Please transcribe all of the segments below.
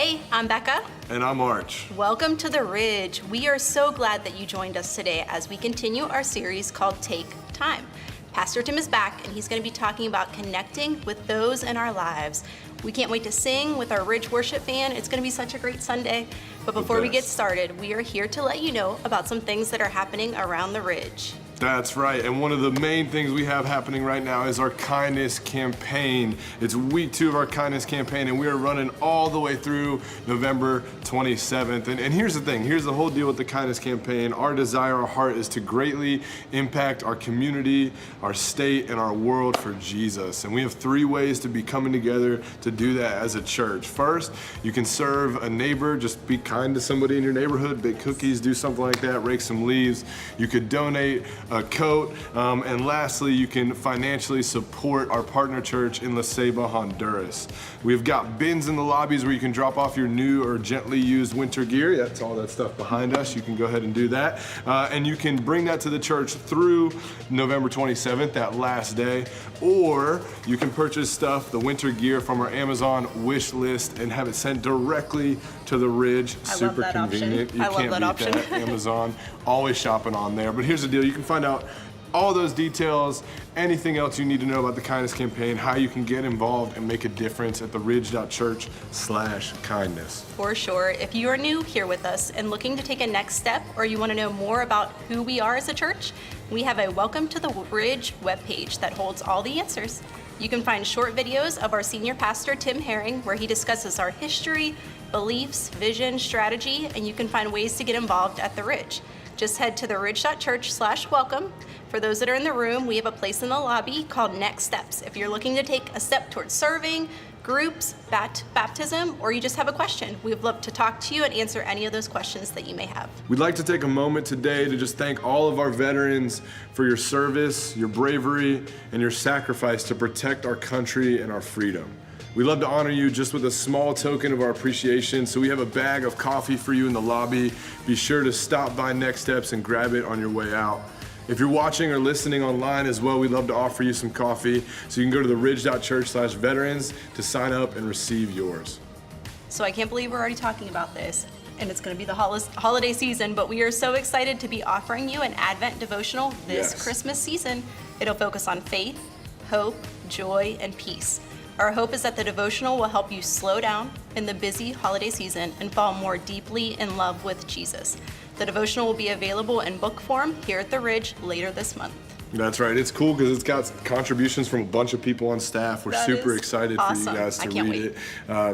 Hey, I'm Becca. And I'm Arch. Welcome to The Ridge. We are so glad that you joined us today as we continue our series called Take Time. Pastor Tim is back, and he's going to be talking about connecting with those in our lives. We can't wait to sing with our Ridge worship band. It's going to be such a great Sunday. But before we get started, we are here to let you know about some things that are happening around the Ridge. That's right, and one of the main things we have happening right now is our kindness campaign. It's week 2 of our kindness campaign, and we are running all the way through November 27th. And here's the thing, here's the whole deal with the kindness campaign. Our desire, our heart is to greatly impact our community, our state, and our world for Jesus. And we have 3 ways to be coming together to do that as a church. First, you can serve a neighbor, just be kind to somebody in your neighborhood, bake cookies, do something like that, rake some leaves. You could donate a coat, and lastly, you can financially support our partner church in La Ceiba, Honduras. We've got bins in the lobbies where you can drop off your new or gently used winter gear. That's all that stuff behind us. You can go ahead and do that. And you can bring that to the church through November 27th, that last day. Or you can purchase stuff, the winter gear, from our Amazon wish list and have it sent directly to the Ridge. Super convenient. You can't beat that. Amazon, always shopping on there. But here's the deal, you can find out all those details, anything else you need to know about the kindness campaign, how you can get involved and make a difference at theridge.church/kindness. For sure. If you are new here with us and looking to take a next step, or you want to know more about who we are as a church, we have a Welcome to the Ridge webpage that holds all the answers. You can find short videos of our senior pastor, Tim Herring, where he discusses our history, beliefs, vision, strategy, and you can find ways to get involved at the Ridge. Just head to theridge.church/welcome. For those that are in the room, we have a place in the lobby called Next Steps. If you're looking to take a step towards serving, groups, baptism, or you just have a question, we'd love to talk to you and answer any of those questions that you may have. We'd like to take a moment today to just thank all of our veterans for your service, your bravery, and your sacrifice to protect our country and our freedom. We love to honor you just with a small token of our appreciation, so we have a bag of coffee for you in the lobby. Be sure to stop by Next Steps and grab it on your way out. If you're watching or listening online as well, we'd love to offer you some coffee, so you can go to theridge.church/veterans to sign up and receive yours. So I can't believe we're already talking about this, and it's going to be the holiday season, but we are so excited to be offering you an Advent devotional this Christmas season. It'll focus on faith, hope, joy, and peace. Our hope is that the devotional will help you slow down in the busy holiday season and fall more deeply in love with Jesus. The devotional will be available in book form here at the Ridge later this month. That's right. It's cool because it's got contributions from a bunch of people on staff. We're super excited for you guys to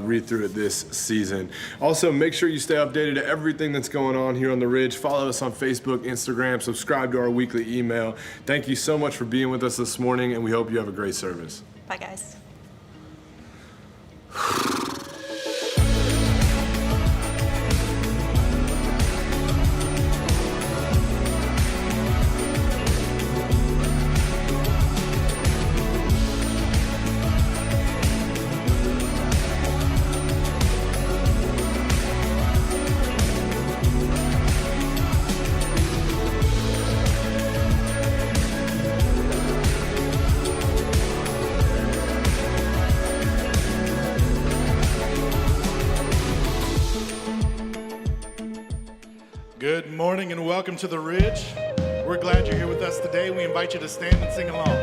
read through it this season. Also, make sure you stay updated to everything that's going on here on the Ridge. Follow us on Facebook, Instagram, subscribe to our weekly email. Thank you so much for being with us this morning, and we hope you have a great service. Bye, guys. Good morning and welcome to the Ridge. We're glad you're here with us today. We invite you to stand and sing along.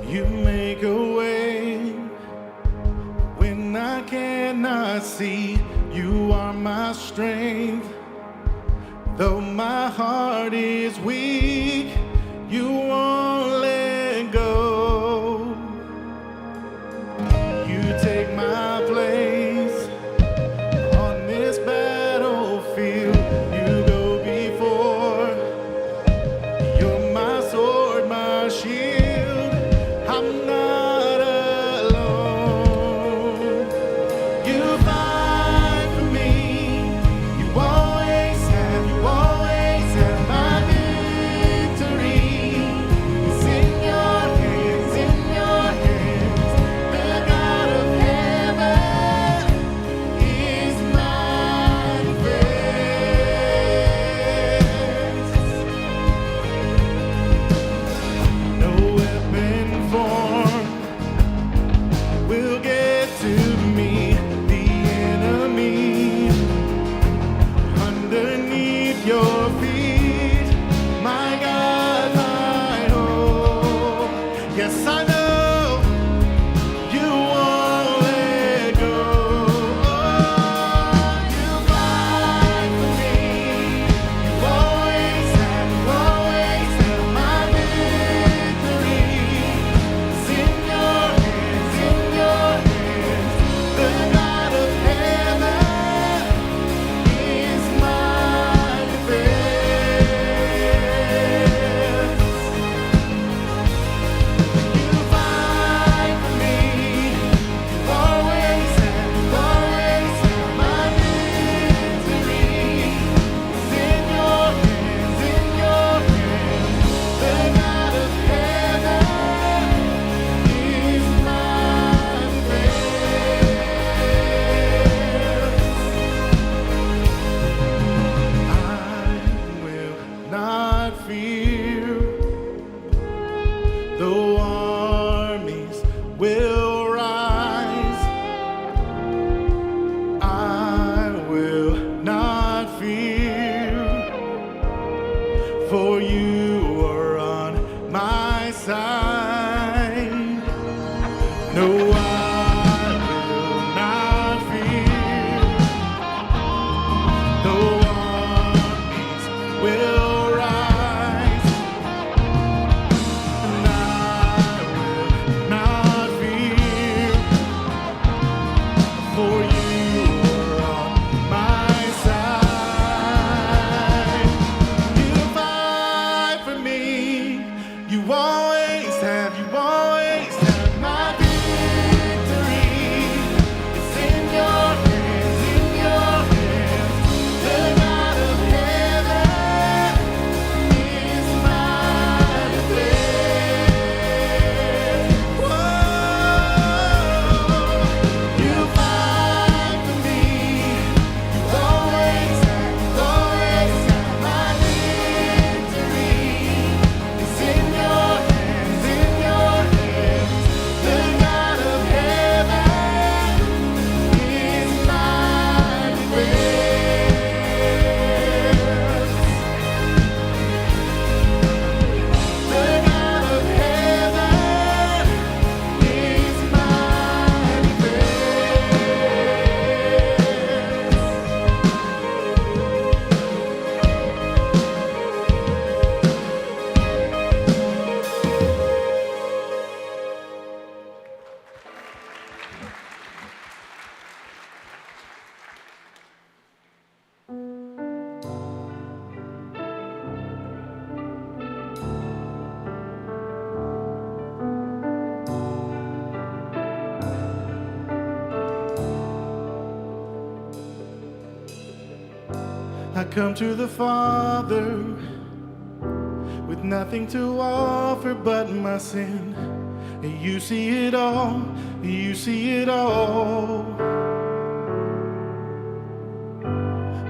You make a way when I cannot see. You are my strength. Though my heart is weak, you won't let go. Take my place on this battlefield. You go before. You're my sword, my shield. I'm not alone. You fight for me. You always have my victory. I come to the Father with nothing to offer but my sin. You see it all, you see it all.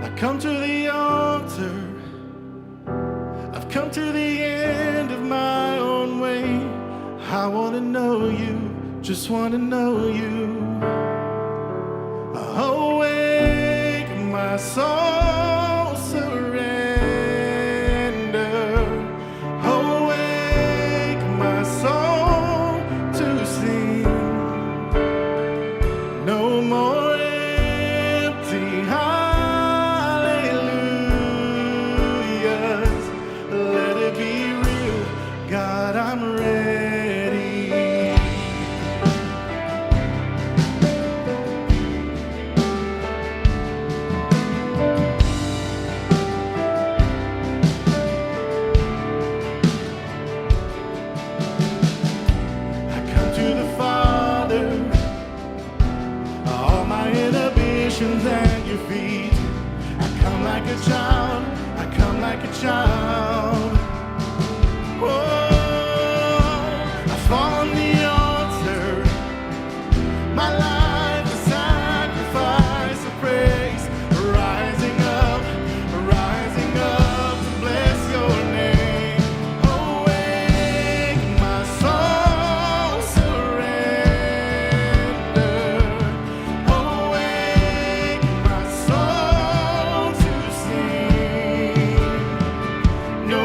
I come to the altar, I've come to the end of my own way. I want to know you, just want to know you. Awake my soul, surrender. Awake my soul to sing. No more empty hallelujahs. Let it be real, God, I'm ready. At your feet, I come like a child, I come like a child. Oh, I fall on the altar, my life a sacrifice of praise, rising up to bless your name. Awake my soul, surrender. No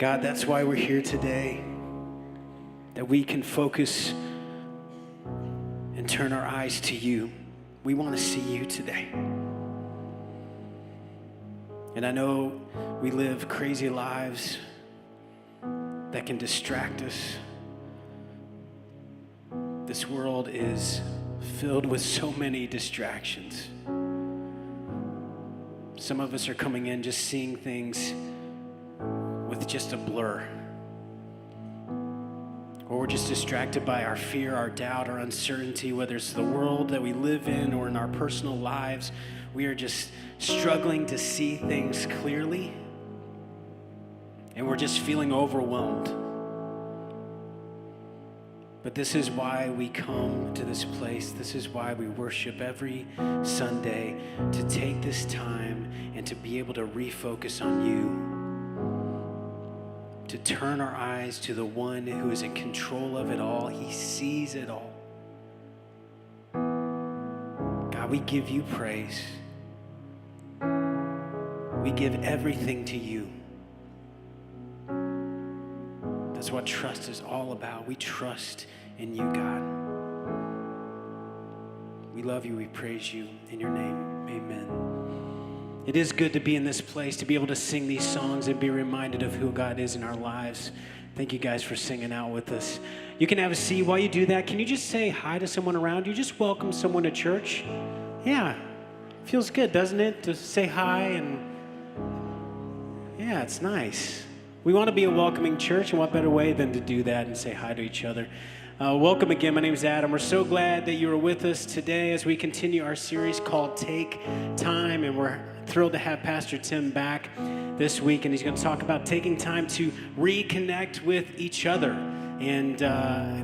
God, that's why we're here today, that we can focus and turn our eyes to you. We want to see you today. And I know we live crazy lives that can distract us. This world is filled with so many distractions. Some of us are coming in just seeing things with just a blur. Or we're just distracted by our fear, our doubt, our uncertainty, whether it's the world that we live in or in our personal lives. We are just struggling to see things clearly. And we're just feeling overwhelmed. But this is why we come to this place. This is why we worship every Sunday, to take this time and to be able to refocus on you. To turn our eyes to the one who is in control of it all. He sees it all. God, we give you praise. We give everything to you. That's what trust is all about. We trust in you, God. We love you. We praise you. In your name, amen. It is good to be in this place, to be able to sing these songs and be reminded of who God is in our lives. Thank you guys for singing out with us. You can have a seat. While you do that, can you just say hi to someone around you? Just welcome someone to church. Yeah, feels good, doesn't it? To say hi and yeah, it's nice. We want to be a welcoming church, and what better way than to do that and say hi to each other. Welcome again. My name is Adam. We're so glad that you are with us today as we continue our series called Take Time, and we're thrilled to have Pastor Tim back this week, and he's going to talk about taking time to reconnect with each other. And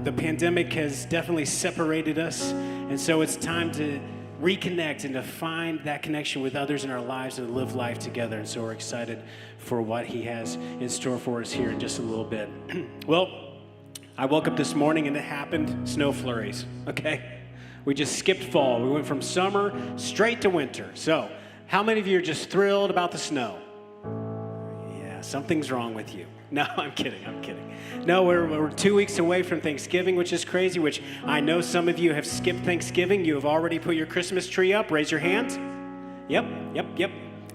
the pandemic has definitely separated us, and so it's time to reconnect and to find that connection with others in our lives and live life together. And so we're excited for what he has in store for us here in just a little bit. Well, I woke up this morning and it happened, snow flurries, okay? We just skipped fall. We went from summer straight to winter. So how many of you are just thrilled about the snow? Yeah, something's wrong with you. No, I'm kidding. No, we're 2 weeks away from Thanksgiving, which is crazy, which I know some of you have skipped Thanksgiving. You have already put your Christmas tree up. Raise your hand. Yep.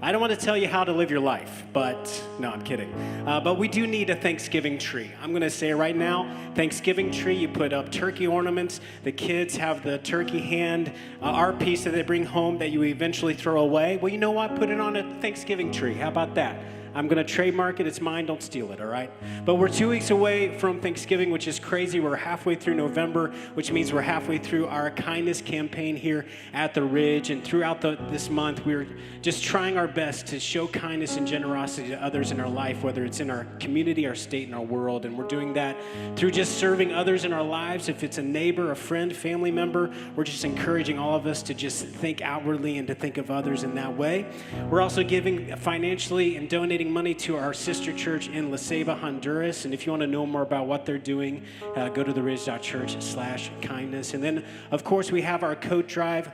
I don't want to tell you how to live your life, but no, I'm kidding. But we do need a Thanksgiving tree. I'm going to say right now, Thanksgiving tree, you put up turkey ornaments. The kids have the turkey hand, our piece that they bring home that you eventually throw away. Well, you know what? Put it on a Thanksgiving tree. How about that? I'm going to trademark it. It's mine. Don't steal it, all right? But we're 2 weeks away from Thanksgiving, which is crazy. We're halfway through November, which means we're halfway through our kindness campaign here at the Ridge. And throughout this month, we're just trying our best to show kindness and generosity to others in our life, whether it's in our community, our state, and our world. And we're doing that through just serving others in our lives. If it's a neighbor, a friend, family member, we're just encouraging all of us to just think outwardly and to think of others in that way. We're also giving financially and donating money to our sister church in La Ceiba, Honduras. And if you want to know more about what they're doing, go to theridge.church/kindness. And then, of course, we have our coat drive.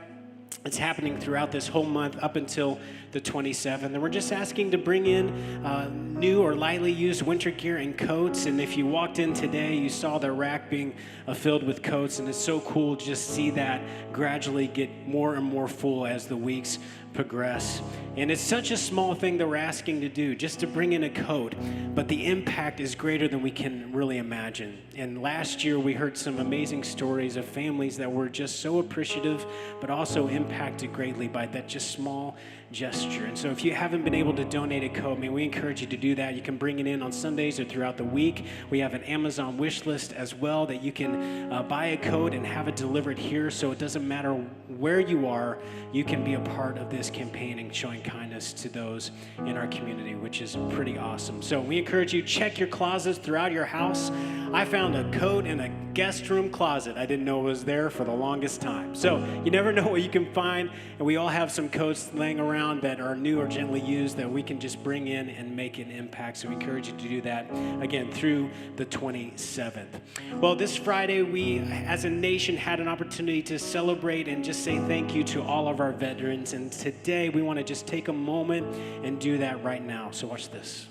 It's happening throughout this whole month up until the 27th. And we're just asking to bring in new or lightly used winter gear and coats. And if you walked in today, you saw the rack being filled with coats. And it's so cool to just see that gradually get more and more full as the weeks progress. And it's such a small thing that we're asking to do, just to bring in a coat, but the impact is greater than we can really imagine. And last year we heard some amazing stories of families that were just so appreciative, but also impacted greatly by that just small gesture. And so if you haven't been able to donate a coat, we encourage you to do that. You can bring it in on Sundays or throughout the week. We have an Amazon wish list as well that you can buy a coat and have it delivered here, so it doesn't matter where you are, you can be a part of this campaign and showing kindness to those in our community, which is pretty awesome. So we encourage you, check your closets throughout your house. I found a coat in a guest room closet. I didn't know it was there for the longest time. So you never know what you can find, and we all have some coats laying around that are new or gently used that we can just bring in and make an impact. So we encourage you to do that, again, through the 27th. Well, this Friday, we, as a nation, had an opportunity to celebrate and just say thank you to all of our veterans. And today, we want to just take a moment and do that right now. So watch this.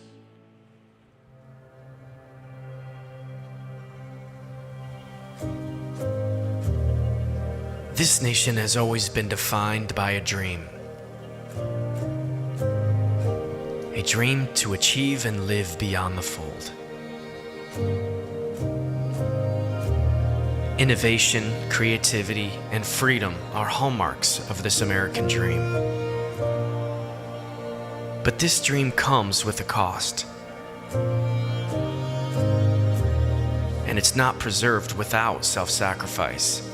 This nation has always been defined by a dream. A dream to achieve and live beyond the fold. Innovation, creativity, and freedom are hallmarks of this American dream. But this dream comes with a cost. And it's not preserved without self-sacrifice.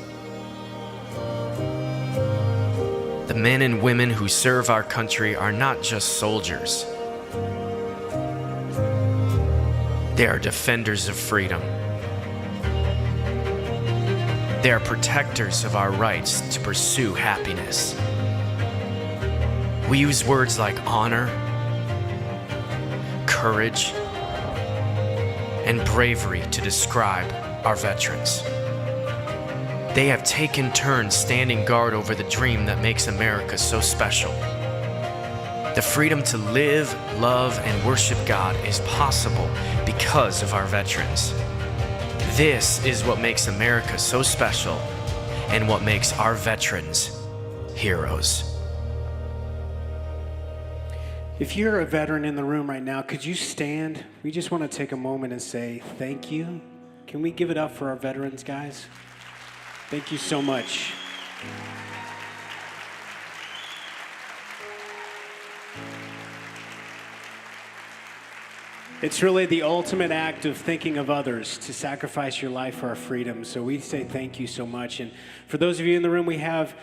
The men and women who serve our country are not just soldiers. They are defenders of freedom. They are protectors of our rights to pursue happiness. We use words like honor, courage, and bravery to describe our veterans. They have taken turns standing guard over the dream that makes America so special. The freedom to live, love, and worship God is possible because of our veterans. This is what makes America so special and what makes our veterans heroes. If you're a veteran in the room right now, could you stand? We just want to take a moment and say thank you. Can we give it up for our veterans, guys? Thank you so much. It's really the ultimate act of thinking of others to sacrifice your life for our freedom. So we say thank you so much. And for those of you in the room, we have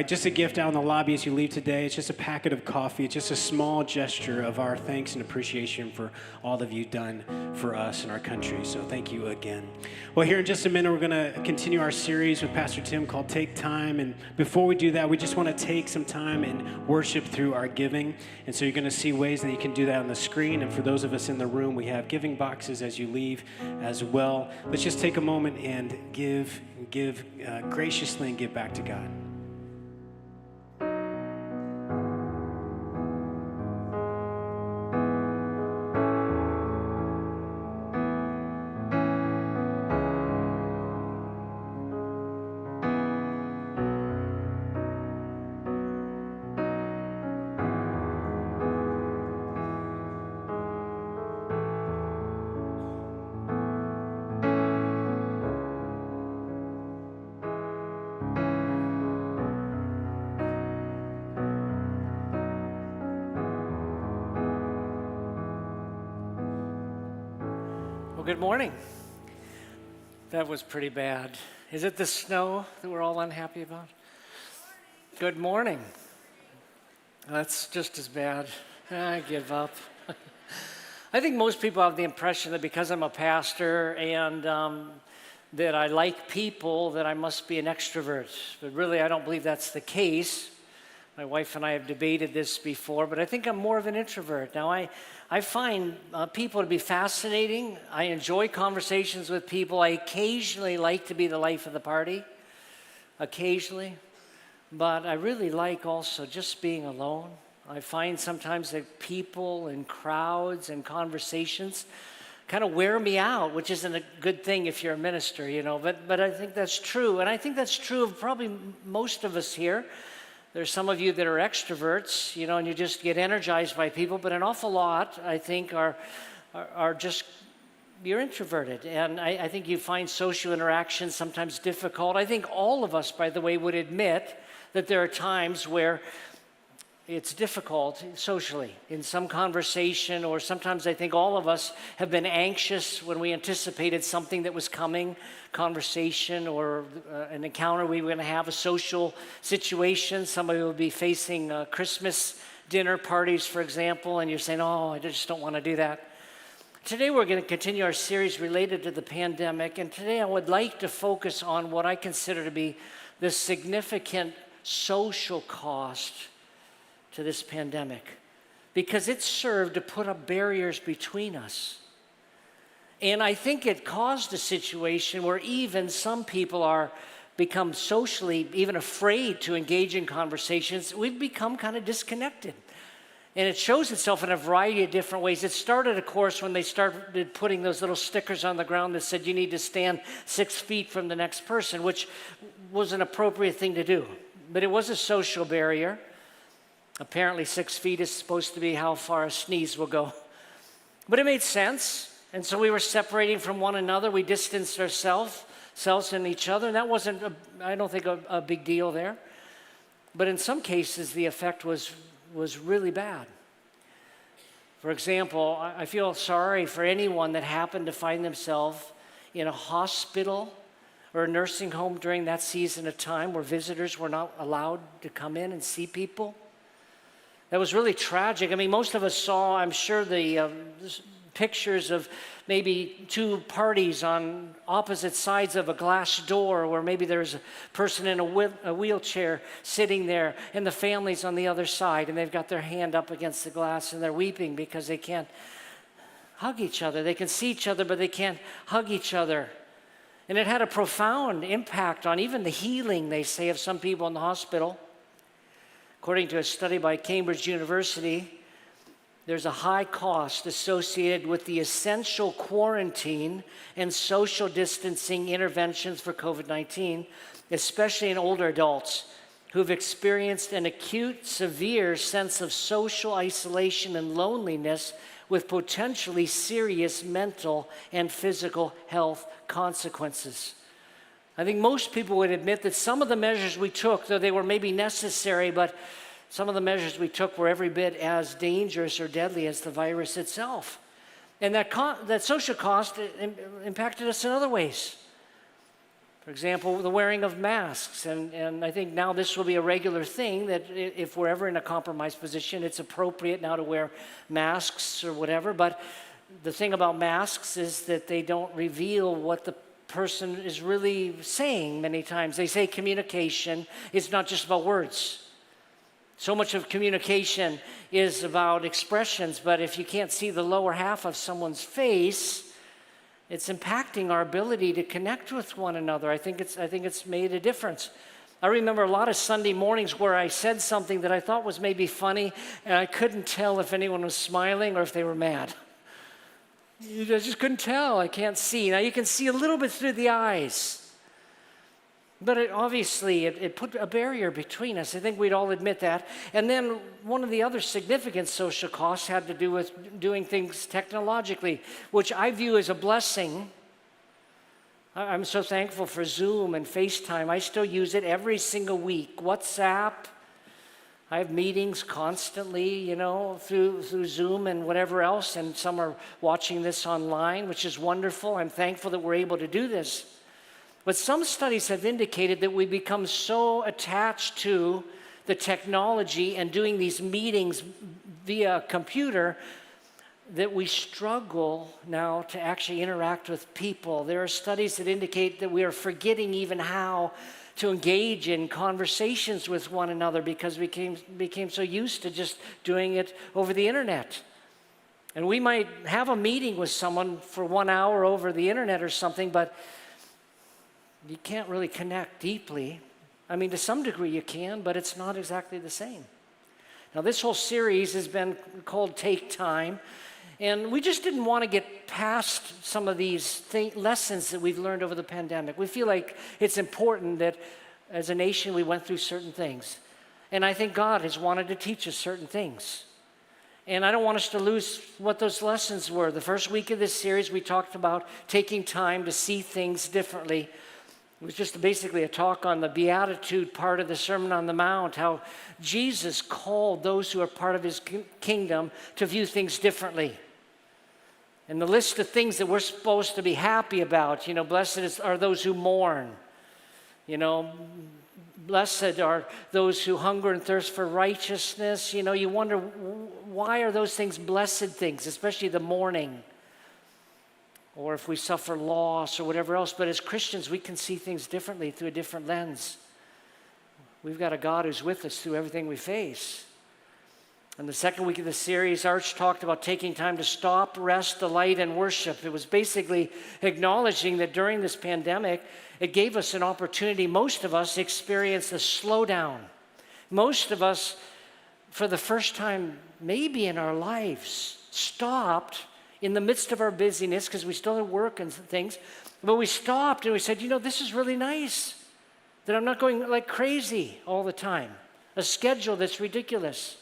just a gift out in the lobby as you leave today. It's just a packet of coffee. It's just a small gesture of our thanks and appreciation for all that you've done for us and our country. So thank you again. Well, here in just a minute, we're going to continue our series with Pastor Tim called Take Time. And before we do that, we just want to take some time and worship through our giving. And so you're going to see ways that you can do that on the screen. And for those of us in the room, we have giving boxes as you leave as well. Let's just take a moment and give graciously and give back to God. Good morning. That was pretty bad. Is it the snow that we're all unhappy about? Good morning. That's just as bad. I give up. I think most people have the impression that because I'm a pastor and that I like people, that I must be an extrovert. But really, I don't believe that's the case. My wife and I have debated this before, but I think I'm more of an introvert. Now, I find people to be fascinating. I enjoy conversations with people. I occasionally like to be the life of the party, occasionally. But I really like also just being alone. I find sometimes that people and crowds and conversations kind of wear me out, which isn't a good thing if you're a minister, you know. But I think that's true. And I think that's true of probably most of us here. There's some of you that are extroverts, you know, and you just get energized by people, but an awful lot, I think, are just, you're introverted. And I think you find social interactions sometimes difficult. I think all of us, by the way, would admit that there are times where it's difficult socially in some conversation, or sometimes I think all of us have been anxious when we anticipated something that was coming, conversation or an encounter we were going to have, a social situation. Somebody will be facing Christmas dinner parties, for example, and you're saying, oh, I just don't want to do that. Today we're going to continue our series related to the pandemic, and today I would like to focus on what I consider to be the significant social cost to this pandemic, because it served to put up barriers between us. And I think it caused a situation where even some people are become socially even afraid to engage in conversations. We've become kind of disconnected. And it shows itself in a variety of different ways. It started, of course, when they started putting those little stickers on the ground that said you need to stand 6 feet from the next person, which was an appropriate thing to do. But it was a social barrier. Apparently 6 feet is supposed to be how far a sneeze will go. But it made sense. And so we were separating from one another. We distanced ourselves and each other. And that wasn't, I don't think, a big deal there. But in some cases, the effect was really bad. For example, I feel sorry for anyone that happened to find themselves in a hospital or a nursing home during that season of time where visitors were not allowed to come in and see people. That was really tragic. I mean, most of us saw, I'm sure, the pictures of maybe 2 parties on opposite sides of a glass door where maybe there's a person in a wheelchair sitting there and the family's on the other side and they've got their hand up against the glass and they're weeping because they can't hug each other. They can see each other, but they can't hug each other. And it had a profound impact on even the healing, they say, of some people in the hospital. According to a study by Cambridge University, there's a high cost associated with the essential quarantine and social distancing interventions for COVID-19, especially in older adults who've experienced an acute, severe sense of social isolation and loneliness with potentially serious mental and physical health consequences. I think most people would admit that some of the measures we took, though they were maybe necessary, but some of the measures we took were every bit as dangerous or deadly as the virus itself. And that social cost impacted us in other ways. For example, the wearing of masks. And I think now this will be a regular thing that if we're ever in a compromised position, it's appropriate now to wear masks or whatever. But the thing about masks is that they don't reveal what the person is really saying many times. They say communication is not just about words. So much of communication is about expressions, but if you can't see the lower half of someone's face, it's impacting our ability to connect with one another. I think it's made a difference. I remember a lot of Sunday mornings where I said something that I thought was maybe funny, and I couldn't tell if anyone was smiling or if they were mad. I just couldn't tell. I can't see. Now you can see a little bit through the eyes. But it put a barrier between us. I think we'd all admit that. And then one of the other significant social costs had to do with doing things technologically, which I view as a blessing. I'm so thankful for Zoom and FaceTime. I still use it every single week. WhatsApp. I have meetings constantly, through Zoom and whatever else, and some are watching this online, which is wonderful. I'm thankful that we're able to do this. But some studies have indicated that we become so attached to the technology and doing these meetings via computer that we struggle now to actually interact with people. There are studies that indicate that we are forgetting even how to engage in conversations with one another because we became so used to just doing it over the internet. And we might have a meeting with someone for 1 hour over the internet or something, but you can't really connect deeply. I mean, to some degree you can, but it's not exactly the same. Now, this whole series has been called Take Time, and we just didn't want to get past some of these lessons that we've learned over the pandemic. We feel like it's important that as a nation we went through certain things. And I think God has wanted to teach us certain things. And I don't want us to lose what those lessons were. The first week of this series, we talked about taking time to see things differently. It was just basically a talk on the Beatitude part of the Sermon on the Mount, how Jesus called those who are part of his kingdom to view things differently. And the list of things that we're supposed to be happy about, blessed are those who mourn. Blessed are those who hunger and thirst for righteousness. You wonder, why are those things blessed things, especially the mourning? Or if we suffer loss or whatever else. But as Christians, we can see things differently through a different lens. We've got a God who's with us through everything we face. In the second week of the series, Arch talked about taking time to stop, rest, delight, and worship. It was basically acknowledging that during this pandemic, it gave us an opportunity. Most of us experienced a slowdown. Most of us, for the first time maybe in our lives, stopped in the midst of our busyness, because we still had work and things, but we stopped and we said, this is really nice. that I'm not going like crazy all the time, a schedule that's ridiculous.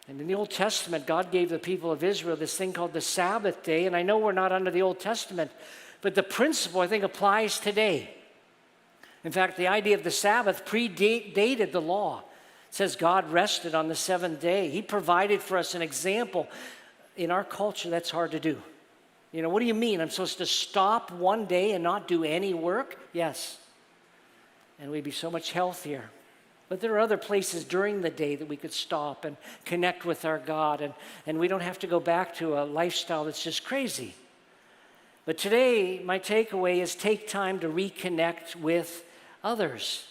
And in the Old Testament, God gave the people of Israel this thing called the Sabbath day, and I know we're not under the Old Testament, but the principle, I think, applies today. In fact, the idea of the Sabbath predated the law. It says God rested on the seventh day. He provided for us an example. In our culture, that's hard to do. You know, what do you mean? I'm supposed to stop one day and not do any work? Yes. And we'd be so much healthier. But there are other places during the day that we could stop and connect with our God, and we don't have to go back to a lifestyle that's just crazy. But today, my takeaway is take time to reconnect with others.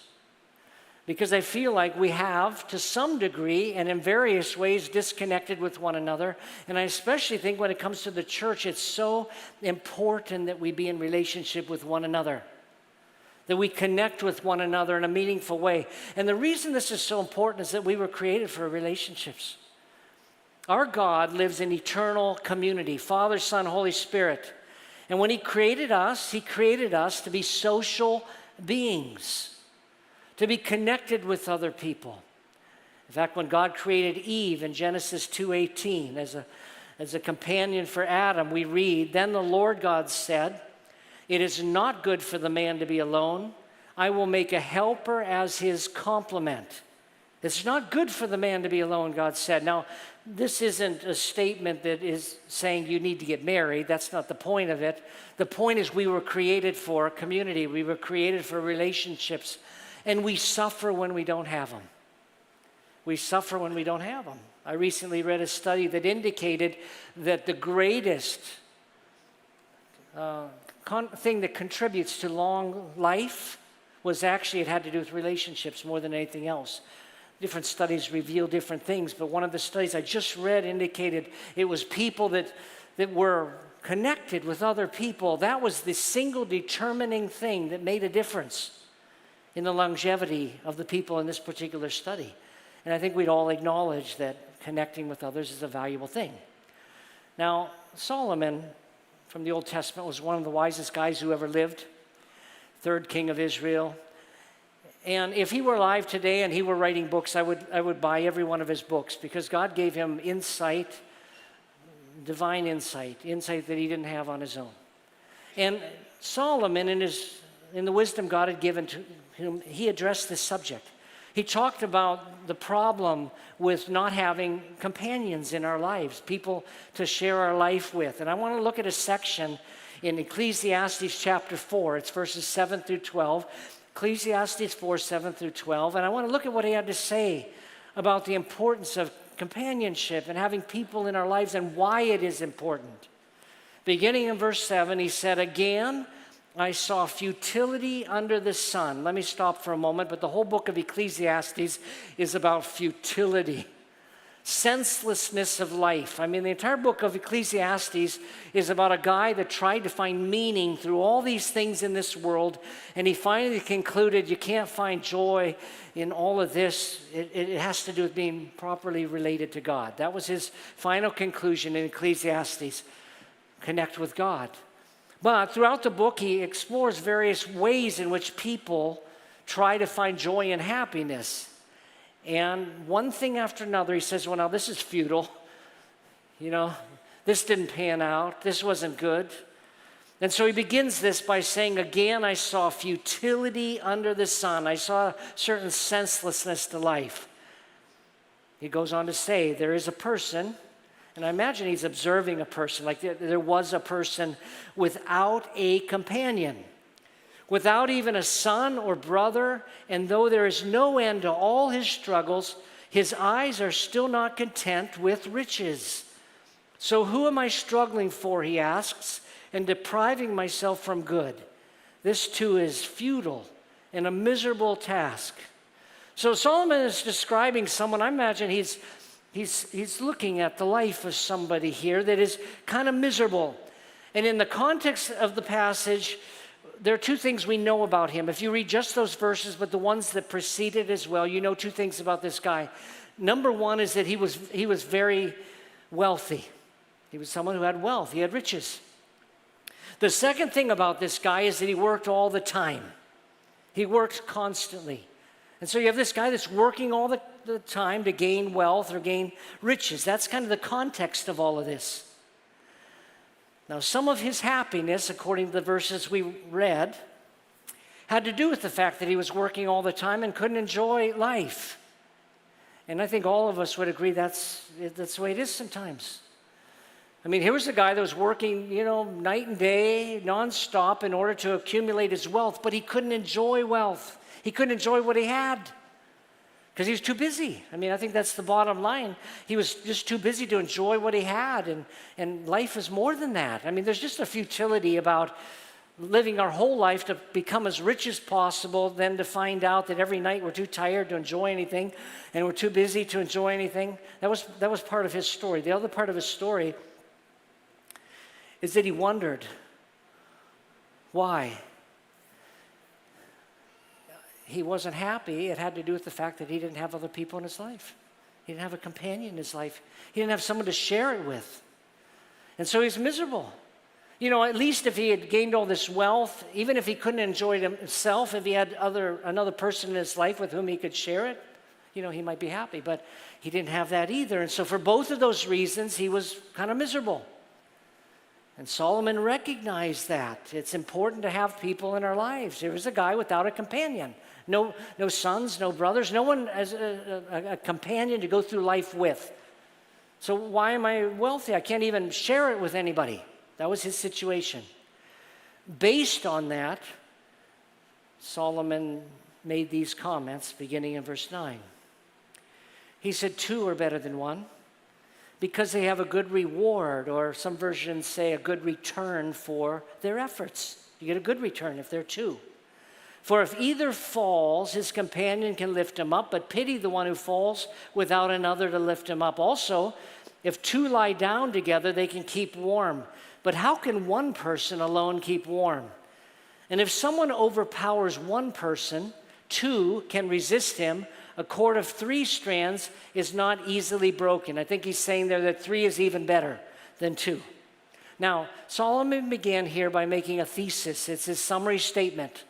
Because I feel like we have, to some degree and in various ways, disconnected with one another. And I especially think when it comes to the church, it's so important that we be in relationship with one another, that we connect with one another in a meaningful way. And the reason this is so important is that we were created for relationships. Our God lives in eternal community, Father, Son, Holy Spirit. And when He created us to be social beings, to be connected with other people. In fact, when God created Eve in Genesis 2:18 as a companion for Adam, we read, "Then the Lord God said, 'It is not good for the man to be alone. I will make a helper as his complement.'" It's not good for the man to be alone, God said. Now, this isn't a statement that is saying you need to get married. That's not the point of it. The point is we were created for a community. We were created for relationships. And we suffer when we don't have them. We suffer when we don't have them. I recently read a study that indicated that the greatest thing that contributes to long life was actually, it had to do with relationships more than anything else. Different studies reveal different things, but one of the studies I just read indicated it was people that were connected with other people. That was the single determining thing that made a difference in the longevity of the people in this particular study. And I think we'd all acknowledge that connecting with others is a valuable thing. Now, Solomon from the Old Testament was one of the wisest guys who ever lived, third king of Israel. And if he were alive today and he were writing books, I would buy every one of his books because God gave him insight, divine insight that he didn't have on his own. And Solomon, in the wisdom God had given to him, he addressed this subject. He talked about the problem with not having companions in our lives, people to share our life with. And I want to look at a section in Ecclesiastes chapter 4. It's verses 7 through 12. Ecclesiastes 4, 7 through 12. And I want to look at what he had to say about the importance of companionship and having people in our lives and why it is important. Beginning in verse 7, he said, "Again, I saw futility under the sun." Let me stop for a moment, but the whole book of Ecclesiastes is about futility, senselessness of life. I mean, the entire book of Ecclesiastes is about a guy that tried to find meaning through all these things in this world, and he finally concluded you can't find joy in all of this. It has to do with being properly related to God. That was his final conclusion in Ecclesiastes. Connect with God. But throughout the book, he explores various ways in which people try to find joy and happiness. And one thing after another, he says, well, now this is futile. You know, this didn't pan out. This wasn't good. And so he begins this by saying, "Again, I saw futility under the sun." I saw a certain senselessness to life. He goes on to say, there is a person, and I imagine he's observing a person, like there was a person without a companion, without even a son or brother, and though there is no end to all his struggles, his eyes are still not content with riches. "So who am I struggling for," he asks, "and depriving myself from good? This too is futile and a miserable task." So Solomon is describing someone, I imagine he's looking at the life of somebody here that is kind of miserable. And in the context of the passage, there are two things we know about him. If you read just those verses, but the ones that precede it as well, you know two things about this guy. Number one is that he was very wealthy. He was someone who had wealth. He had riches. The second thing about this guy is that he worked all the time. He worked constantly. And so you have this guy that's working all the time to gain wealth or gain riches. That's kind of the context of all of this. Now, some of his happiness, according to the verses we read, had to do with the fact that he was working all the time and couldn't enjoy life. And I think all of us would agree that's the way it is sometimes. I mean, here was a guy that was working, night and day, nonstop in order to accumulate his wealth, but he couldn't enjoy wealth. He couldn't enjoy what he had because he was too busy. I mean, I think that's the bottom line. He was just too busy to enjoy what he had, and life is more than that. I mean, there's just a futility about living our whole life to become as rich as possible, then to find out that every night we're too tired to enjoy anything, and we're too busy to enjoy anything. That was part of his story. The other part of his story is that he wondered why. He wasn't happy. It had to do with the fact that he didn't have other people in his life. He didn't have a companion in his life. He didn't have someone to share it with. And so he's miserable. At least if he had gained all this wealth, even if he couldn't enjoy it himself, if he had another person in his life with whom he could share it, he might be happy. But he didn't have that either. And so for both of those reasons, he was kind of miserable. And Solomon recognized that. It's important to have people in our lives. There was a guy without a companion. No sons, no brothers, no one as a companion to go through life with. So why am I wealthy? I can't even share it with anybody. That was his situation. Based on that, Solomon made these comments beginning in verse 9. He said, 2 are better than 1 because they have a good reward, or some versions say a good return for their efforts. You get a good return if they're 2. For if either falls, his companion can lift him up, but pity the one who falls without another to lift him up. Also, if 2 lie down together, they can keep warm. But how can one person alone keep warm? And if someone overpowers one person, 2 can resist him. A cord of 3 strands is not easily broken. I think he's saying there that 3 is even better than 2. Now, Solomon began here by making a thesis. It's his summary statement.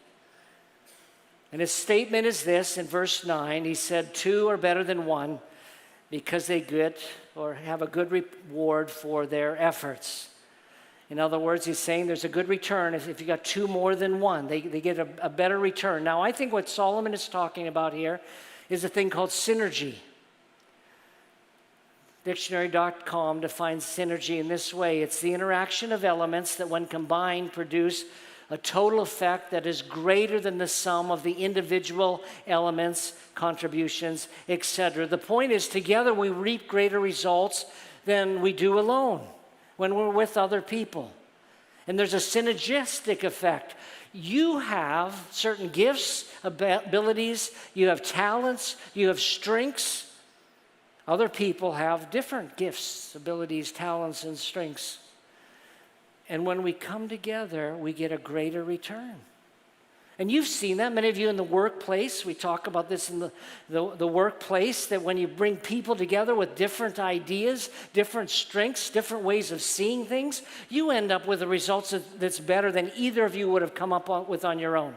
And his statement is this in verse 9. He said, 2 are better than 1 because they get or have a good reward for their efforts. In other words, he's saying there's a good return if you got 2 more than 1. They get a better return. Now, I think what Solomon is talking about here is a thing called synergy. Dictionary.com defines synergy in this way. It's the interaction of elements that when combined produce a total effect that is greater than the sum of the individual elements, contributions, etc. The point is, together we reap greater results than we do alone when we're with other people. And there's a synergistic effect. You have certain gifts, abilities, you have talents, you have strengths. Other people have different gifts, abilities, talents, and strengths. And when we come together, we get a greater return. And you've seen that, many of you in the workplace. We talk about this in the workplace, that when you bring people together with different ideas, different strengths, different ways of seeing things, you end up with a result that's better than either of you would have come up with on your own.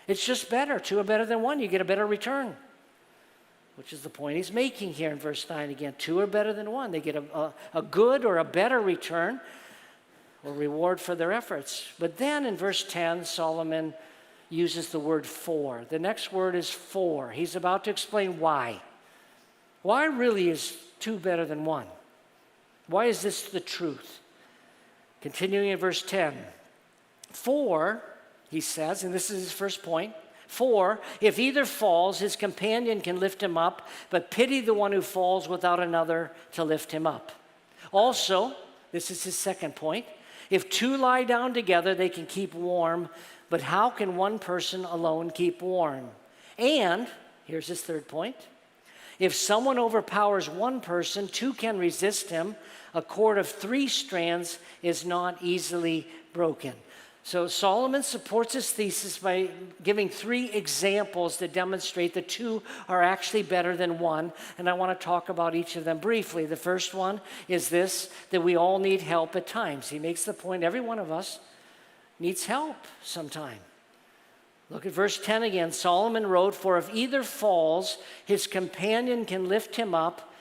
It's just better. 2 are better than 1. You get a better return, which is the point he's making here in verse 9 again. 2 are better than 1. They get a good or a better return or reward for their efforts. But then in verse 10, Solomon uses the word 4. The next word is 4. He's about to explain why. Why really is 2 better than 1? Why is this the truth? Continuing in verse 10. 4, he says, and this is his first point, 4, if either falls, his companion can lift him up, but pity the one who falls without another to lift him up. Also, this is his second point, if 2 lie down together, they can keep warm, but how can one person alone keep warm? And, here's his third point, if someone overpowers one person, 2 can resist him. A cord of 3 strands is not easily broken. So Solomon supports his thesis by giving 3 examples that demonstrate that 2 are actually better than 1, and I want to talk about each of them briefly. The first one is this, that we all need help at times. He makes the point every one of us needs help sometime. Look at verse 10 again. Solomon wrote, "For if either falls, his companion can lift him up,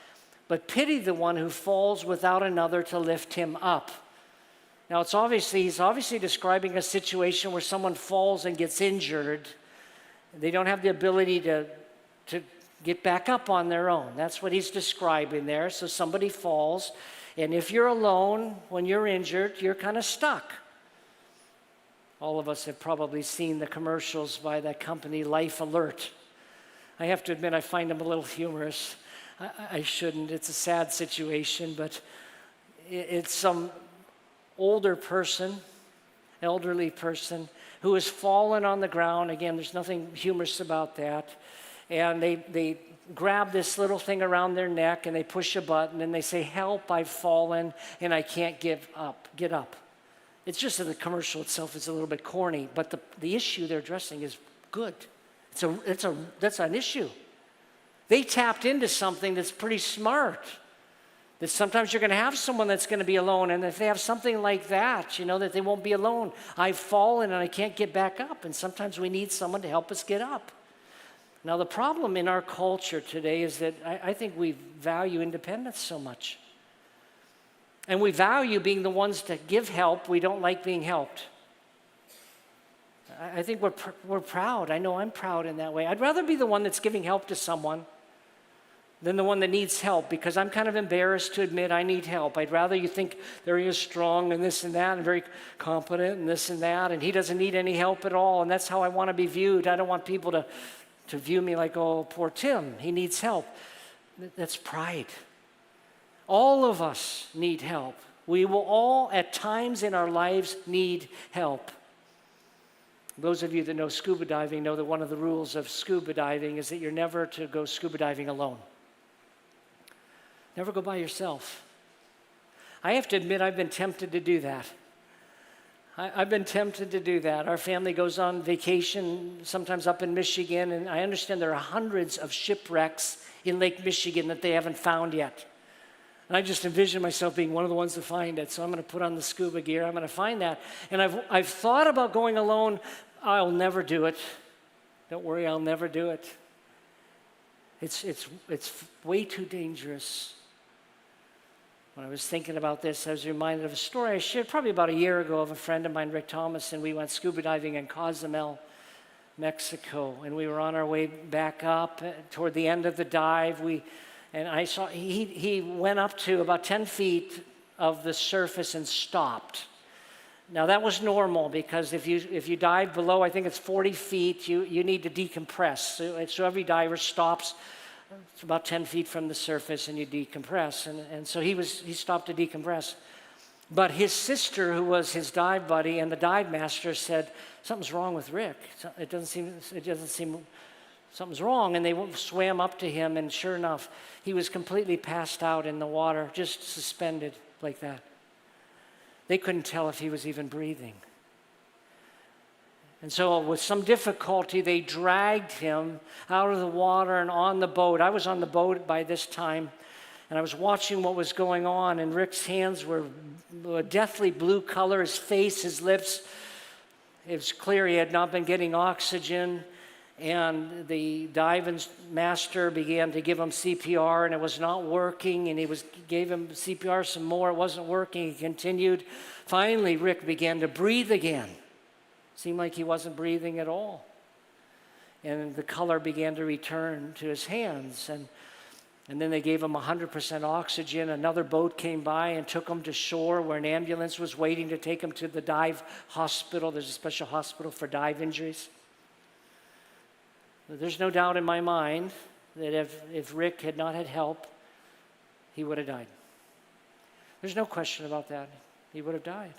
but pity the one who falls without another to lift him up." Now he's obviously describing a situation where someone falls and gets injured. They don't have the ability to get back up on their own. That's what he's describing there. So somebody falls, and if you're alone when you're injured, you're kind of stuck. All of us have probably seen the commercials by that company, Life Alert. I have to admit, I find them a little humorous. I shouldn't. It's a sad situation, but it's some older person, elderly person, who has fallen on the ground. Again, there's nothing humorous about that. And they grab this little thing around their neck, and they push a button, and they say, "Help, I've fallen, and I can't get up." It's just that the commercial itself is a little bit corny, but the issue they're addressing is good. That's an issue. They tapped into something that's pretty smart. That sometimes you're going to have someone that's going to be alone, and if they have something like that, you know, that they won't be alone. I've fallen and I can't get back up, and sometimes we need someone to help us get up. Now, the problem in our culture today is that I think we value independence so much. And we value being the ones to give help. We don't like being helped. I think we're proud. I know I'm proud in that way. I'd rather be the one that's giving help to someone than the one that needs help, because I'm kind of embarrassed to admit I need help. I'd rather you think they're strong and this and that and very competent and this and that, and he doesn't need any help at all, and that's how I want to be viewed. I don't want people to view me like, "Oh, poor Tim, he needs help." That's pride. All of us need help. We will all, at times in our lives, need help. Those of you that know scuba diving know that one of the rules of scuba diving is that you're never to go scuba diving alone. Never go by yourself. I have to admit, I've been tempted to do that. I've been tempted to do that. Our family goes on vacation, sometimes up in Michigan, and I understand there are hundreds of shipwrecks in Lake Michigan that they haven't found yet. And I just envision myself being one of the ones to find it. So I'm going to put on the scuba gear. I'm going to find that. And I've thought about going alone. I'll never do it. Don't worry, I'll never do it. It's way too dangerous. When I was thinking about this, I was reminded of a story I shared probably about a year ago of a friend of mine, Rick Thomas, and we went scuba diving in Cozumel, Mexico. And we were on our way back up toward the end of the dive. And I saw he went up to about 10 feet of the surface and stopped. Now that was normal, because if you dive below, I think it's 40 feet, you need to decompress. So every diver stops about 10 feet from the surface and you decompress. And so he stopped to decompress. But his sister, who was his dive buddy and the dive master, said, "Something's wrong with Rick. It doesn't seem something's wrong." And they swam up to him, and sure enough, he was completely passed out in the water, just suspended like that. They couldn't tell if he was even breathing. And so with some difficulty, they dragged him out of the water and on the boat. I was on the boat by this time, and I was watching what was going on, and Rick's hands were a deathly blue color, his face, his lips. It was clear he had not been getting oxygen. And the diving master began to give him CPR, and it was not working. And gave him CPR some more. It wasn't working. He continued. Finally, Rick began to breathe again. Seemed like he wasn't breathing at all. And the color began to return to his hands. And then they gave him 100% oxygen. Another boat came by and took him to shore, where an ambulance was waiting to take him to the dive hospital. There's a special hospital for dive injuries. There's no doubt in my mind that if Rick had not had help, he would have died. There's no question about that. He would have died.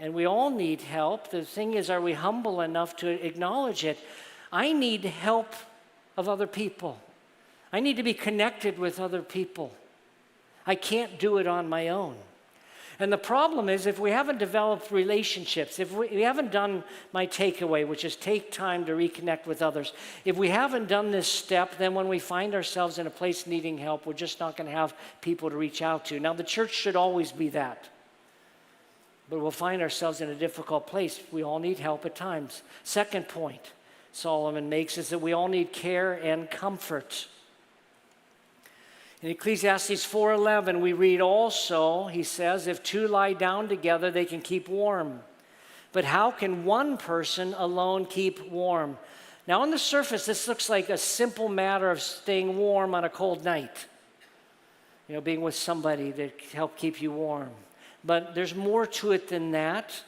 And we all need help. The thing is, are we humble enough to acknowledge it? I need help of other people. I need to be connected with other people. I can't do it on my own. And the problem is, if we haven't developed relationships, if we haven't done my takeaway, which is take time to reconnect with others, if we haven't done this step, then when we find ourselves in a place needing help, we're just not going to have people to reach out to. Now, the church should always be that. but we'll find ourselves in a difficult place. We all need help at times. Second point Solomon makes is that we all need care and comfort. In Ecclesiastes 4:11, we read also, he says, if two lie down together, they can keep warm. But how can one person alone keep warm? Now, on the surface, this looks like a simple matter of staying warm on a cold night. You know, being with somebody to help keep you warm. But there's more to it than that.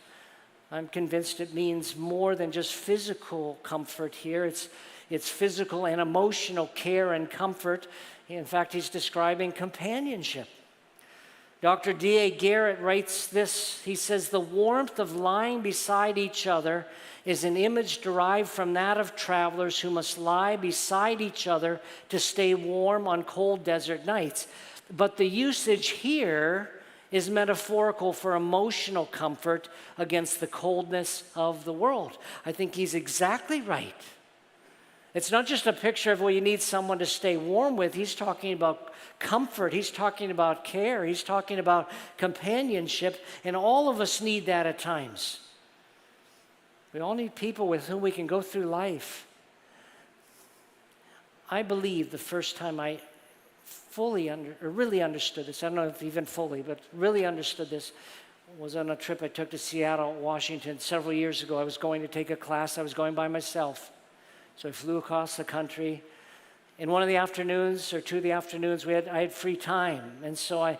I'm convinced it means more than just physical comfort here. It's physical and emotional care and comfort. In fact, he's describing companionship. Dr. D.A. Garrett writes this. He says, the warmth of lying beside each other is an image derived from that of travelers who must lie beside each other to stay warm on cold desert nights. But the usage here is metaphorical for emotional comfort against the coldness of the world. I think he's exactly right. It's not just a picture of, well, you need someone to stay warm with. He's talking about comfort. He's talking about care. He's talking about companionship. And all of us need that at times. We all need people with whom we can go through life. I believe the first time I really understood this, I don't know if even fully, but really understood this, was on a trip I took to Seattle, Washington, several years ago. I was going to take a class. I was going by myself. So I flew across the country. In one of the afternoons or two of the afternoons, I had free time. And so I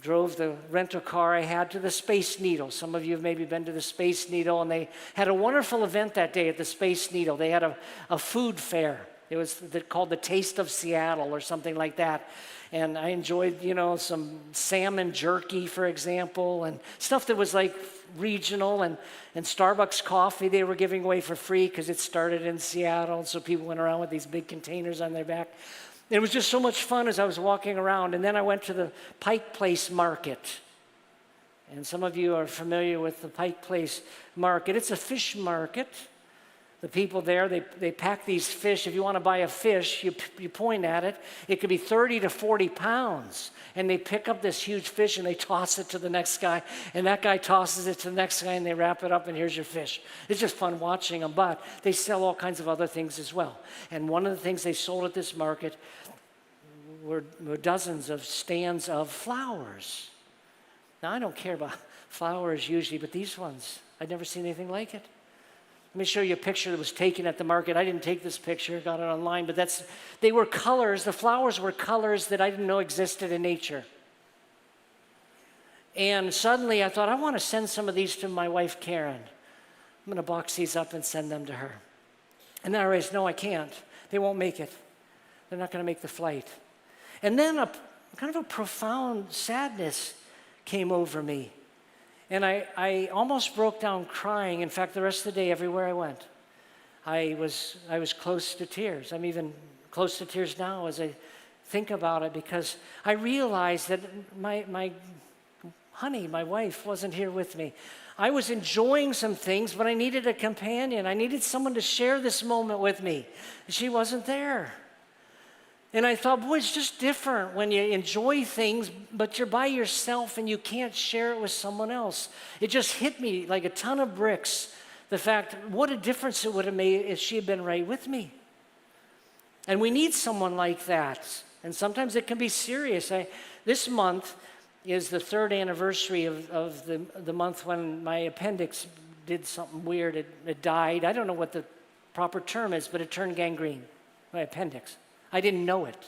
drove the rental car I had to the Space Needle. Some of you have maybe been to the Space Needle, and they had a wonderful event that day at the Space Needle. They had a food fair. It was called the Taste of Seattle or something like that. And I enjoyed, some salmon jerky, for example, and stuff that was like regional, and Starbucks coffee they were giving away for free because it started in Seattle. So people went around with these big containers on their back. It was just so much fun as I was walking around. And then I went to the Pike Place Market. And some of you are familiar with the Pike Place Market. It's a fish market. The people there, they pack these fish. If you want to buy a fish, you point at it. It could be 30 to 40 pounds. And they pick up this huge fish and they toss it to the next guy. And that guy tosses it to the next guy and they wrap it up and here's your fish. It's just fun watching them. But they sell all kinds of other things as well. And one of the things they sold at this market were dozens of stands of flowers. Now, I don't care about flowers usually, but these ones, I'd never seen anything like it. Let me show you a picture that was taken at the market. I didn't take this picture, got it online, but they were colors. The flowers were colors that I didn't know existed in nature. And suddenly I thought, I want to send some of these to my wife, Karen. I'm going to box these up and send them to her. And then I realized, no, I can't. They won't make it. They're not going to make the flight. And then kind of a profound sadness came over me. And I almost broke down crying. In fact, the rest of the day, everywhere I went, I was close to tears. I'm even close to tears now as I think about it, because I realized that my honey, my wife, wasn't here with me. I was enjoying some things, but I needed a companion. I needed someone to share this moment with me. She wasn't there. And I thought, boy, it's just different when you enjoy things, but you're by yourself and you can't share it with someone else. It just hit me like a ton of bricks, the fact, what a difference it would have made if she had been right with me. And we need someone like that. And sometimes it can be serious. This month is the third anniversary of the month when my appendix did something weird. It died. I don't know what the proper term is, but it turned gangrene, my appendix. I didn't know it.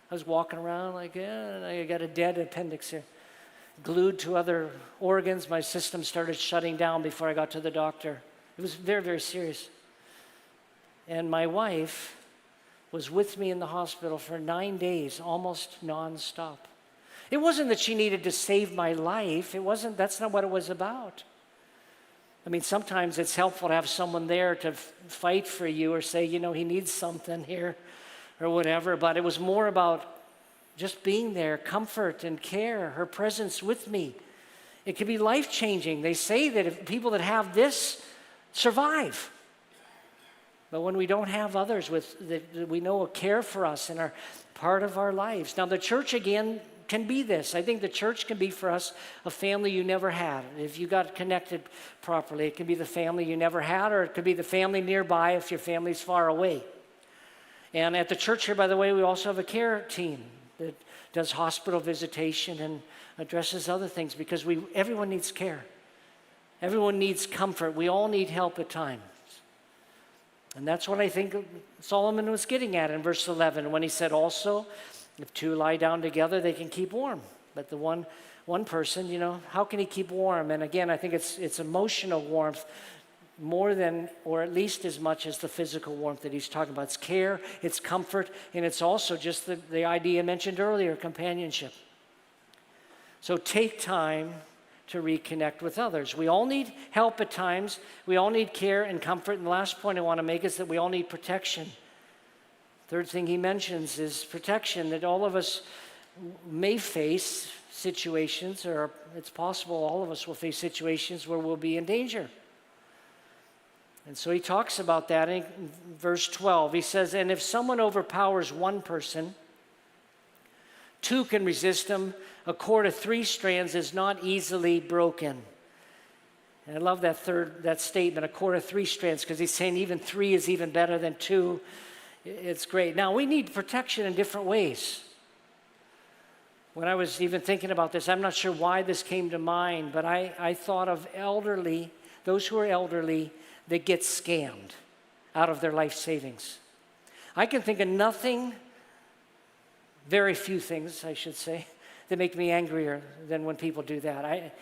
I was walking around like, I got a dead appendix here. Glued to other organs. My system started shutting down before I got to the doctor. It was very, very serious. And my wife was with me in the hospital for 9 days, almost nonstop. It wasn't that she needed to save my life. That's not what it was about. I mean, sometimes it's helpful to have someone there to fight for you or say, he needs something here, or whatever, but it was more about just being there, comfort and care, her presence with me. It can be life-changing. They say that if people that have this survive. But when we don't have others that we know care for us and are part of our lives. Now, the church, again, can be this. I think the church can be for us a family you never had. If you got connected properly, it can be the family you never had, or it could be the family nearby if your family's far away. And at the church here, by the way, we also have a care team that does hospital visitation and addresses other things, because everyone needs care. Everyone needs comfort. We all need help at times. And that's what I think Solomon was getting at in verse 11 when he said, also, if two lie down together, they can keep warm. But the one person, how can he keep warm? And again, I think it's emotional warmth more than, or at least as much as the physical warmth that he's talking about. It's care, it's comfort, and it's also just the idea mentioned earlier, companionship. So take time to reconnect with others. We all need help at times. We all need care and comfort. And the last point I want to make is that we all need protection. Third thing he mentions is protection, that all of us may face situations, or it's possible all of us will face situations where we'll be in danger. And so he talks about that in verse 12. He says, and if someone overpowers one person, two can resist him. A cord of 3 strands is not easily broken. And I love that statement, a cord of 3 strands, because he's saying even 3 is even better than 2. It's great. Now, we need protection in different ways. When I was even thinking about this, I'm not sure why this came to mind, but I thought of those who are elderly that get scammed out of their life savings. I can think of very few things, I should say, that make me angrier than when people do that.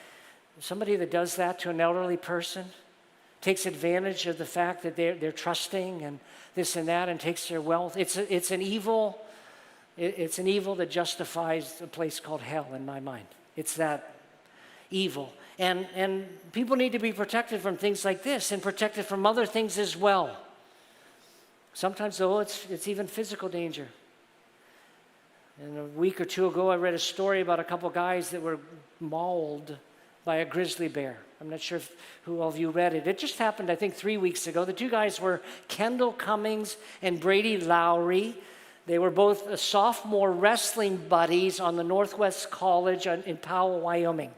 Somebody that does that to an elderly person, takes advantage of the fact that they're trusting and this and that, and takes their wealth. It's an evil that justifies a place called hell in my mind. It's that evil. And people need to be protected from things like this, and protected from other things as well. Sometimes, though, it's even physical danger. And a week or two ago, I read a story about a couple guys that were mauled by a grizzly bear. I'm not sure who all of you read it. It just happened, I think, 3 weeks ago. The two guys were Kendall Cummings and Brady Lowry. They were both sophomore wrestling buddies on the Northwest College in Powell, Wyoming.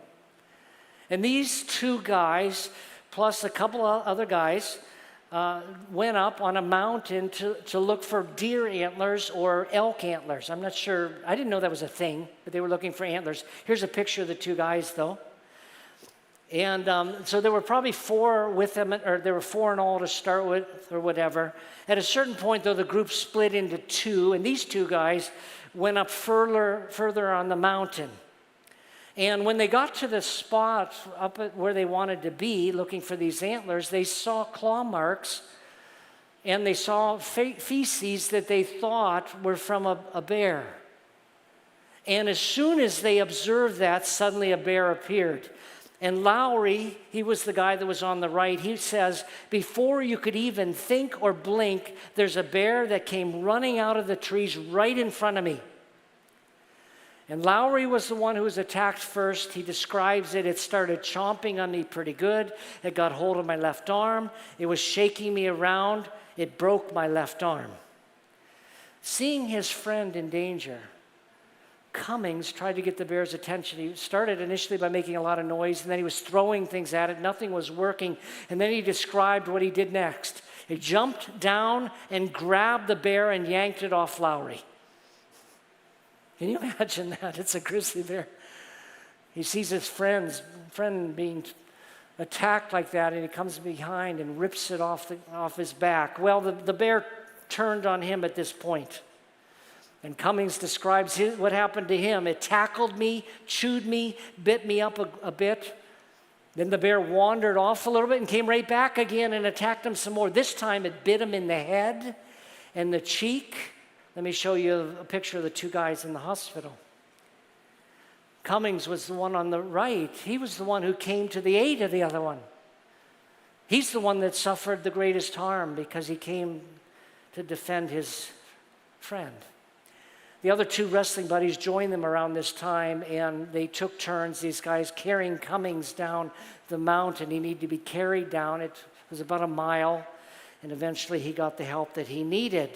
And these two guys, plus a couple of other guys, went up on a mountain to look for deer antlers or elk antlers. I'm not sure. I didn't know that was a thing, but they were looking for antlers. Here's a picture of the two guys, though. And so there were probably 4 with them, or there were 4 in all to start with, or whatever. At a certain point, though, the group split into 2, and these 2 guys went up further on the mountain. And when they got to the spot up at where they wanted to be, looking for these antlers, they saw claw marks, and they saw feces that they thought were from a bear. And as soon as they observed that, suddenly a bear appeared. And Lowry, he was the guy that was on the right, he says, before you could even think or blink, there's a bear that came running out of the trees right in front of me. And Lowry was the one who was attacked first. He describes it. It started chomping on me pretty good. It got hold of my left arm. It was shaking me around. It broke my left arm. Seeing his friend in danger, Cummings tried to get the bear's attention. He started initially by making a lot of noise, and then he was throwing things at it. Nothing was working. And then he described what he did next. He jumped down and grabbed the bear and yanked it off Lowry. Can you imagine that? It's a grizzly bear. He sees his friend being attacked like that, and he comes behind and rips it off his back. Well, the bear turned on him at this point. And Cummings describes what happened to him. It tackled me, chewed me, bit me up a bit. Then the bear wandered off a little bit and came right back again and attacked him some more. This time it bit him in the head and the cheek. Let me show you a picture of the 2 guys in the hospital. Cummings was the one on the right. He was the one who came to the aid of the other one. He's the one that suffered the greatest harm because he came to defend his friend. The other 2 wrestling buddies joined them around this time, and they took turns, these guys, carrying Cummings down the mountain. He needed to be carried down. It was about a mile, and eventually he got the help that he needed.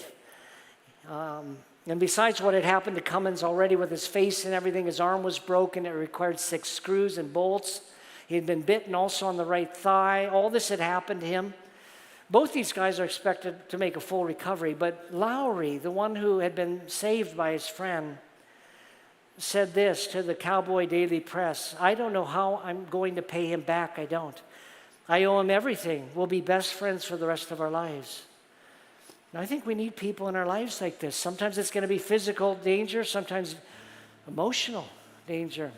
And besides what had happened to Cummins already with his face and everything, his arm was broken. It required 6 screws and bolts. He had been bitten also on the right thigh. All this had happened to him. Both these guys are expected to make a full recovery, but Lowry, the one who had been saved by his friend, said this to the Cowboy Daily Press: "I don't know how I'm going to pay him back. I don't. I owe him everything. We'll be best friends for the rest of our lives." And I think we need people in our lives like this. Sometimes it's going to be physical danger, sometimes emotional danger.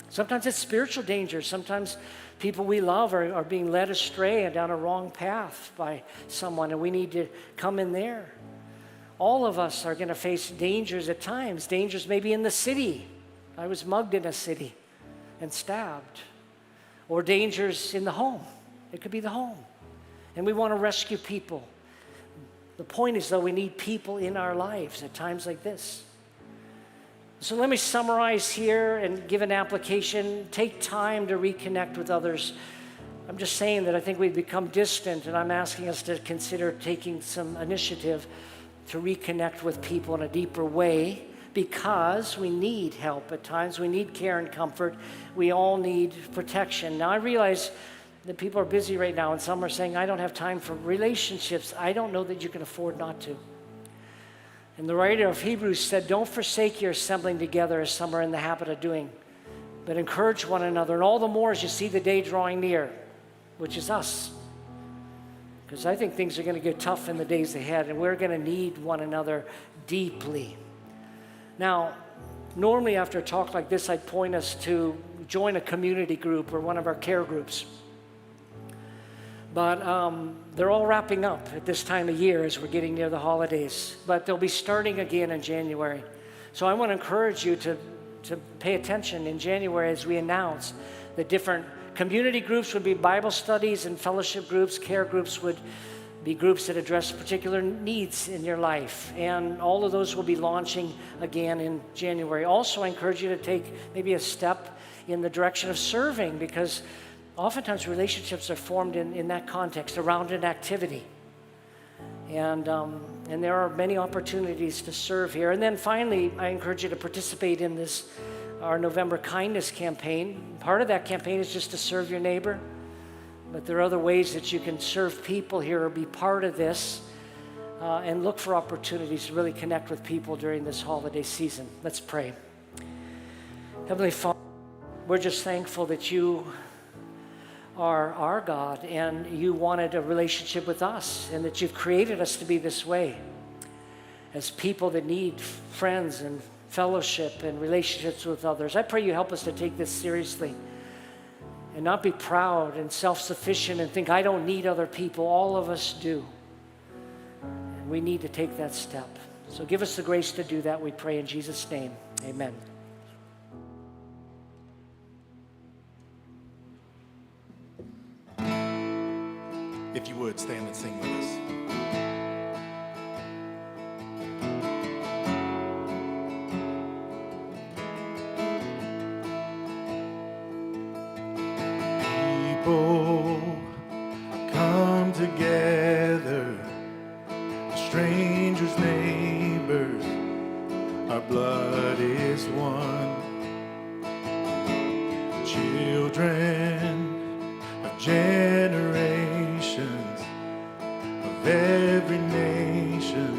Sometimes it's spiritual danger. Sometimes people we love are being led astray and down a wrong path by someone, and we need to come in there. All of us are going to face dangers at times. Dangers maybe in the city. I was mugged in a city and stabbed. Or dangers in the home. It could be the home. And we want to rescue people. The point is, though, we need people in our lives at times like this. So let me summarize here and give an application. Take time to reconnect with others. I'm just saying that I think we've become distant, and I'm asking us to consider taking some initiative to reconnect with people in a deeper way, because we need help at times. We need care and comfort. We all need protection. Now, I realize that people are busy right now, and some are saying, "I don't have time for relationships." I don't know that you can afford not to. And the writer of Hebrews said, "Don't forsake your assembling together as some are in the habit of doing, but encourage one another, and all the more as you see the day drawing near," which is us. Because I think things are going to get tough in the days ahead, and we're going to need one another deeply. Now, normally after a talk like this, I'd point us to join a community group or one of our care groups. But they're all wrapping up at this time of year as we're getting near the holidays. But they'll be starting again in January. So I want to encourage you to pay attention in January as we announce the different community groups would be Bible studies and fellowship groups. Care groups would be groups that address particular needs in your life. And all of those will be launching again in January. Also, I encourage you to take maybe a step in the direction of serving, because oftentimes relationships are formed in that context, around an activity. And there are many opportunities to serve here. And then finally, I encourage you to participate in our November kindness campaign. Part of that campaign is just to serve your neighbor. But there are other ways that you can serve people here or be part of this, and look for opportunities to really connect with people during this holiday season. Let's pray. Heavenly Father, we're just thankful that you are our God, and you wanted a relationship with us, and that you've created us to be this way, as people that need friends and fellowship and relationships with others. I pray you help us to take this seriously and not be proud and self-sufficient and think, "I don't need other people." All of us do. And we need to take that step. So give us the grace to do that, we pray in Jesus' name. Amen. If you would, stand and sing with us. People come together, strangers, neighbors, our blood is one. Children of generations, of every nation,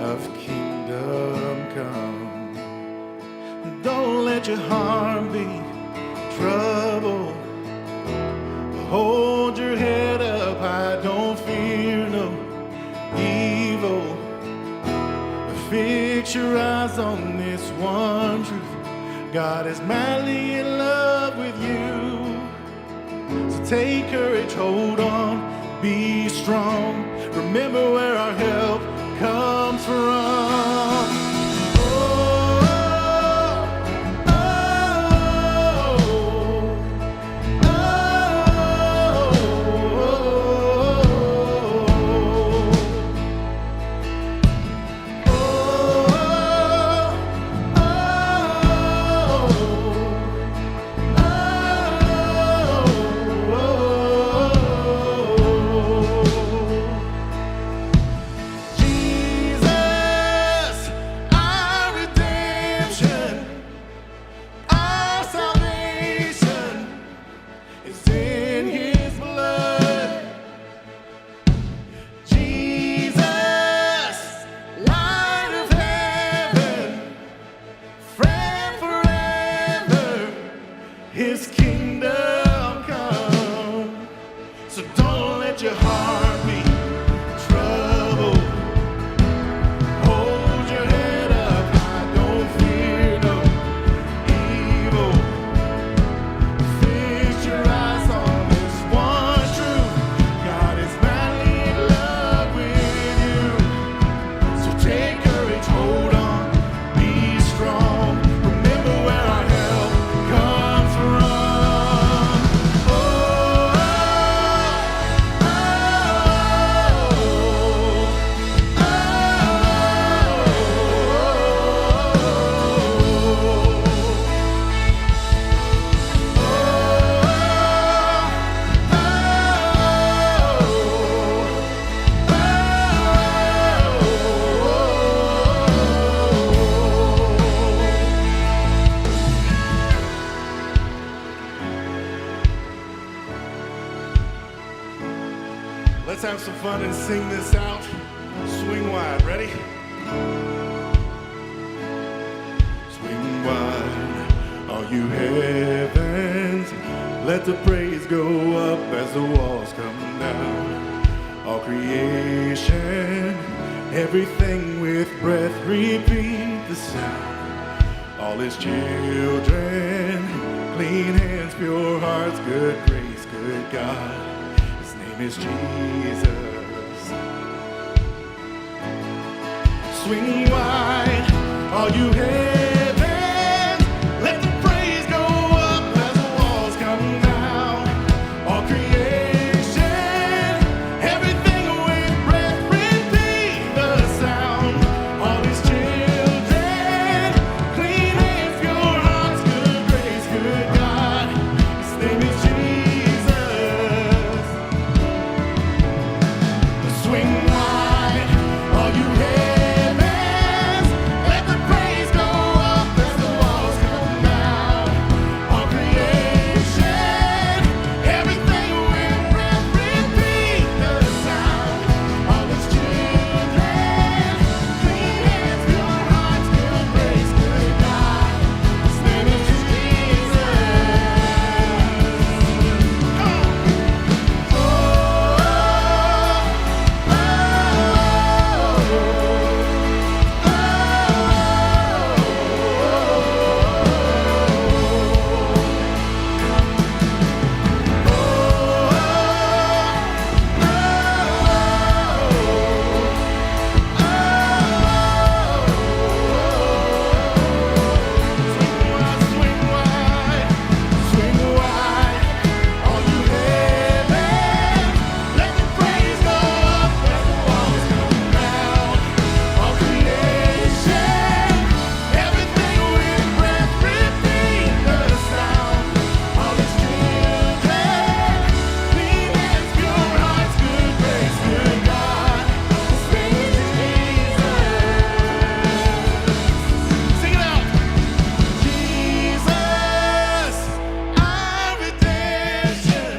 of kingdom come. Don't let your heart be troubled. Hold your head up high, don't fear no evil. Fix your eyes on this one truth: God is madly in love with you. So take courage, hold on, be strong. Remember where our help comes from. is in his blood. Jesus, light of heaven, friend forever, his kingdom come. So don't let your heart be troubled. Hold your head up high, don't fear no evil. Fix your eyes on this one truth. God is madly in love with you. So take courage, hold on, be strong. Remember where our help comes from. Oh, oh, Let's have some fun and sing this out. Swing wide, ready? Swing wide, all you heavens. Let the praise go up as the walls come down. All creation, everything with breath, repeat the sound. All his children, clean hands, pure hearts, good grace, good God. His name is Jesus. Swing wide, all you heavens. Let the praise go up as the walls come down. All creation, everything with breath, repeat the sound. All his children, clean hands, pure hearts, good grace, good God. His name is Jesus. Swing wide, all you heavens. Let the praise go up as the walls come down. All creation, everything with breath, repeat the sound. All his children, clean hands, pure hearts, good grace, good God. His name is Jesus. Come on. Swing wide, all you heavens. Let the praise go up as the walls come down. All creation, everything with breath, repeat the sound. All his children, clean hands, pure hearts, good grace, good God. His name is Jesus. Sing it out. Jesus, our redemption,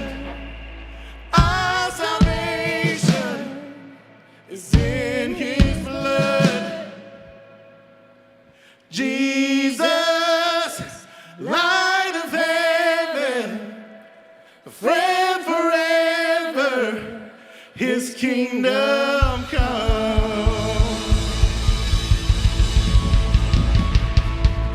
our salvation is in his blood. Jesus, light of heaven, a friend forever, his kingdom come.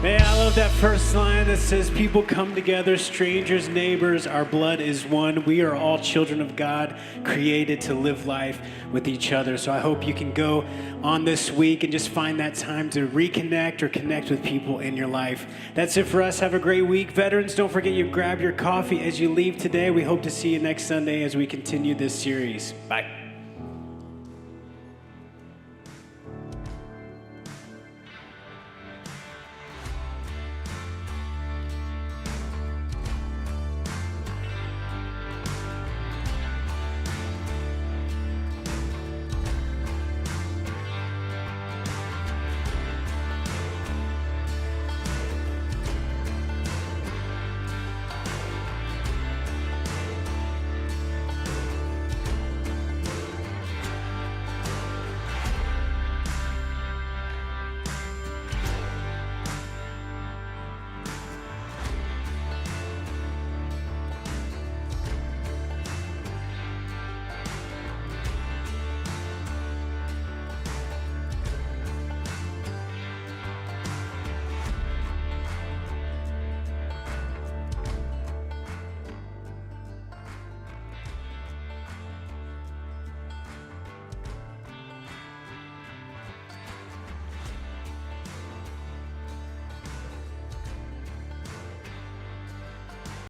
Man, I love that first line that says, people come together, strangers, neighbors, our blood is one. We are all children of God, created to live life with each other. So I hope you can go on this week and just find that time to reconnect or connect with people in your life. That's it for us. Have a great week. Veterans, don't forget you grab your coffee as you leave today. We hope to see you next Sunday as we continue this series. Bye.